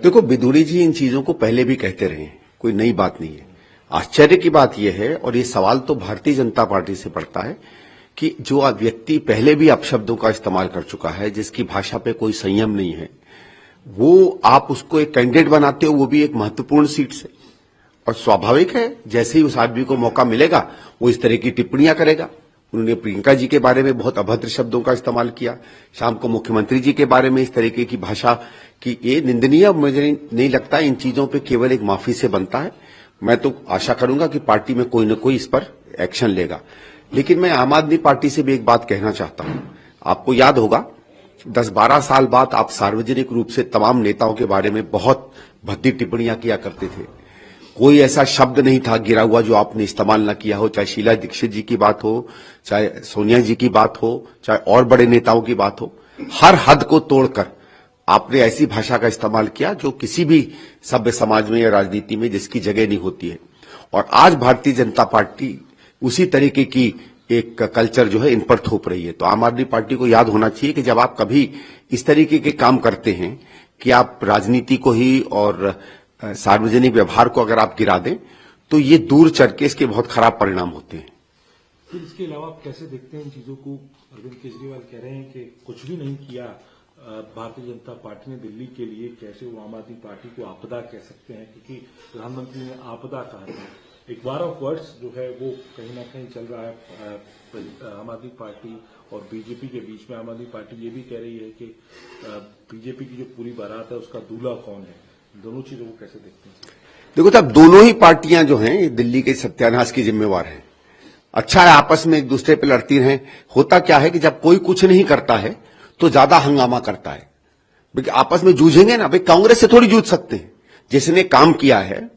देखो, बिदुरी जी इन चीजों को पहले भी कहते रहे हैं, कोई नई बात नहीं है। आश्चर्य की बात यह है, और ये सवाल तो भारतीय जनता पार्टी से पड़ता है, कि जो व्यक्ति पहले भी अपशब्दों का इस्तेमाल कर चुका है, जिसकी भाषा पे कोई संयम नहीं है, वो आप उसको एक कैंडिडेट बनाते हो, वो भी एक महत्वपूर्ण सीट से। और स्वाभाविक है, जैसे ही उस आदमी को मौका मिलेगा वो इस तरह की टिप्पणियां करेगा। उन्होंने प्रियंका जी के बारे में बहुत अभद्र शब्दों का इस्तेमाल किया, शाम को मुख्यमंत्री जी के बारे में इस तरीके की भाषा की, ये निंदनीय। मुझे नहीं लगता इन चीजों पे केवल एक माफी से बनता है। मैं तो आशा करूंगा कि पार्टी में कोई न कोई इस पर एक्शन लेगा। लेकिन मैं आम आदमी पार्टी से भी एक बात कहना चाहता हूं। आपको याद होगा 10-12 साल बाद आप सार्वजनिक रूप से तमाम नेताओं के बारे में बहुत भद्दी टिप्पणियां किया करते थे। कोई ऐसा शब्द नहीं था गिरा हुआ जो आपने इस्तेमाल न किया हो, चाहे शीला दीक्षित जी की बात हो, चाहे सोनिया जी की बात हो, चाहे और बड़े नेताओं की बात हो। हर हद को तोड़कर आपने ऐसी भाषा का इस्तेमाल किया जो किसी भी सभ्य समाज में या राजनीति में जिसकी जगह नहीं होती है। और आज भारतीय जनता पार्टी उसी तरीके की एक कल्चर जो है इन पर थोप रही है। तो आम आदमी पार्टी को याद होना चाहिए कि जब आप कभी इस तरीके के काम करते हैं कि आप राजनीति को ही और सार्वजनिक व्यवहार को अगर आप गिरा दें, तो ये दूर चल के इसके बहुत खराब परिणाम होते हैं। फिर इसके अलावा आप कैसे देखते हैं इन चीजों को? अरविंद केजरीवाल कह रहे हैं कि कुछ भी नहीं किया भारतीय जनता पार्टी ने दिल्ली के लिए, कैसे वो आम आदमी पार्टी को आपदा कह सकते हैं, क्योंकि प्रधानमंत्री ने आपदा कहा था। एक वार ऑफ वर्ड्स जो है वो कहीं ना कहीं चल रहा है आम आदमी पार्टी और बीजेपी के बीच में। आम आदमी पार्टी ये भी कह रही है कि बीजेपी की जो पूरी बारात है उसका दूल्हा कौन है। दोनों चीजों को कैसे देखते हैं? देखो, तब दोनों ही पार्टियां जो हैं दिल्ली के सत्यानाश की जिम्मेवार हैं। अच्छा है, आपस में एक दूसरे पे लड़ती रहें। होता क्या है कि जब कोई कुछ नहीं करता है तो ज्यादा हंगामा करता है। आपस में जूझेंगे ना, भाई कांग्रेस से थोड़ी जूझ सकते हैं। जिसने काम किया है,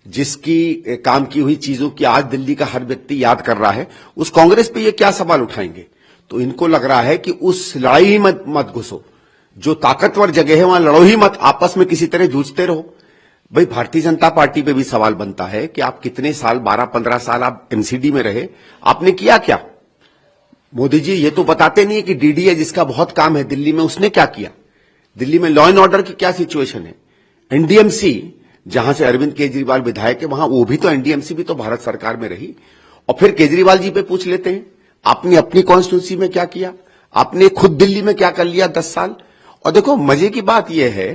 जिसकी काम की हुई चीजों की आज दिल्ली का हर व्यक्ति याद कर रहा है, उस कांग्रेस पे ये क्या सवाल उठाएंगे? तो इनको लग रहा है कि उस लड़ाई ही मत घुसो, जो ताकतवर जगह है वहां लड़ो ही मत, आपस में किसी तरह जूझते रहो। भाई भारतीय जनता पार्टी पे भी सवाल बनता है कि आप कितने साल, 12-15 साल आप एमसीडी में रहे, आपने किया क्या? मोदी जी ये तो बताते नहीं है कि डीडी है जिसका बहुत काम है दिल्ली में, उसने क्या किया? दिल्ली में लॉ एंड ऑर्डर की क्या सिचुएशन है? एनडीएमसी, जहां से अरविंद केजरीवाल विधायक है, वहां वो भी तो एनडीएमसी भी तो भारत सरकार में रही। और फिर केजरीवाल जी पे पूछ लेते हैं, आपने अपनी कॉन्स्टिट्यूंसी में क्या किया? आपने खुद दिल्ली में क्या कर लिया 10 साल? और देखो, मजे की बात यह है,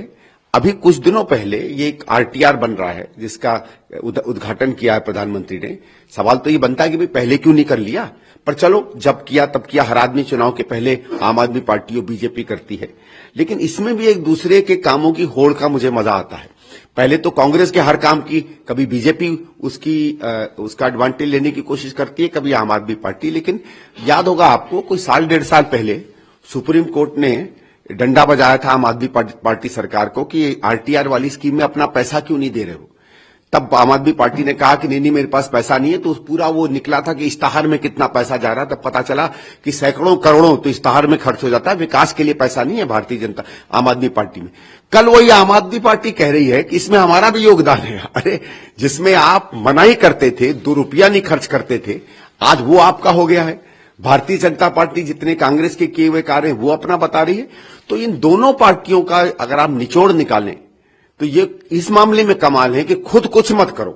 अभी कुछ दिनों पहले ये एक आरटीआर बन रहा है जिसका उद्घाटन किया है प्रधानमंत्री ने। सवाल तो ये बनता है कि भाई पहले क्यों नहीं कर लिया? पर चलो, जब किया तब किया। हर आदमी चुनाव के पहले आम आदमी पार्टी और बीजेपी करती है, लेकिन इसमें भी एक दूसरे के कामों की होड़ का मुझे मजा आता है। पहले तो कांग्रेस के हर काम की कभी बीजेपी उसका एडवांटेज लेने की कोशिश करती है, कभी आम आदमी पार्टी। लेकिन याद होगा आपको, कोई 1.5 साल पहले सुप्रीम कोर्ट ने डंडा बजाया था आम आदमी पार्टी सरकार को कि आरटीआर वाली स्कीम में अपना पैसा क्यों नहीं दे रहे हो। तब आम आदमी पार्टी ने कहा कि नहीं मेरे पास पैसा नहीं है। तो पूरा वो निकला था कि इश्तहार में कितना पैसा जा रहा है। तब पता चला कि सैकड़ों करोड़ों तो इश्तहार में खर्च हो जाता है, विकास के लिए पैसा नहीं है भारतीय जनता आम आदमी पार्टी में। कल वही आम आदमी पार्टी कह रही है कि इसमें हमारा भी योगदान है। अरे, जिसमें आप मनाही करते थे, 2 रुपया नहीं खर्च करते थे, आज वो आपका हो गया है। भारतीय जनता पार्टी जितने कांग्रेस के किए हुए कार्य वो अपना बता रही है। तो इन दोनों पार्टियों का अगर आप निचोड़ निकालें तो ये इस मामले में कमाल है कि खुद कुछ मत करो,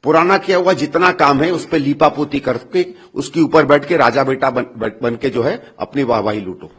पुराना किया हुआ जितना काम है उस पर लीपापोती करके उसके ऊपर बैठ के राजा बेटा बन के जो है अपनी वाहवाही लूटो।